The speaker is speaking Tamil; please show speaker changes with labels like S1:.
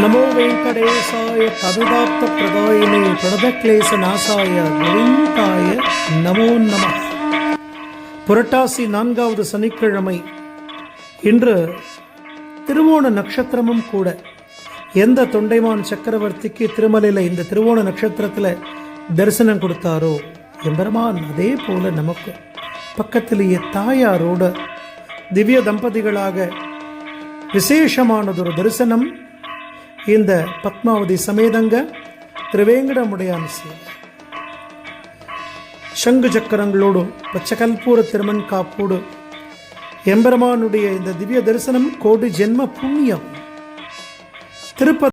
S1: நமோ வெங்கடேசாய கவிதாப்த பிரதாயினே பிரணதக்லேச நாசாய கோவிந்தாய நமோ நம. புரட்டாசி 4வது சனிக்கிழமை. இன்று திருவோண நட்சத்திரமும் கூட. எந்த தொண்டைமான் சக்கரவர்த்திக்கு திருமலையில் இந்த திருவோண நட்சத்திரத்தில் தரிசனம் கொடுத்தாரோ எம்பெருமான், அதே போல நமக்கு பக்கத்திலேயே தாயாரோட திவ்ய தம்பதிகளாக விசேஷமானதொரு தரிசனம் இந்த பத்மாவதி சமேதங்க திருவேங்கடமுடையான் சேவை. சங்கு சக்கரங்களோடு பச்சகல்பூர திருமண் காப்போடு எம்பெருமானுடைய இந்த திவ்ய தரிசனம் கோடி ஜென்ம புண்ணியம். திருப்பதி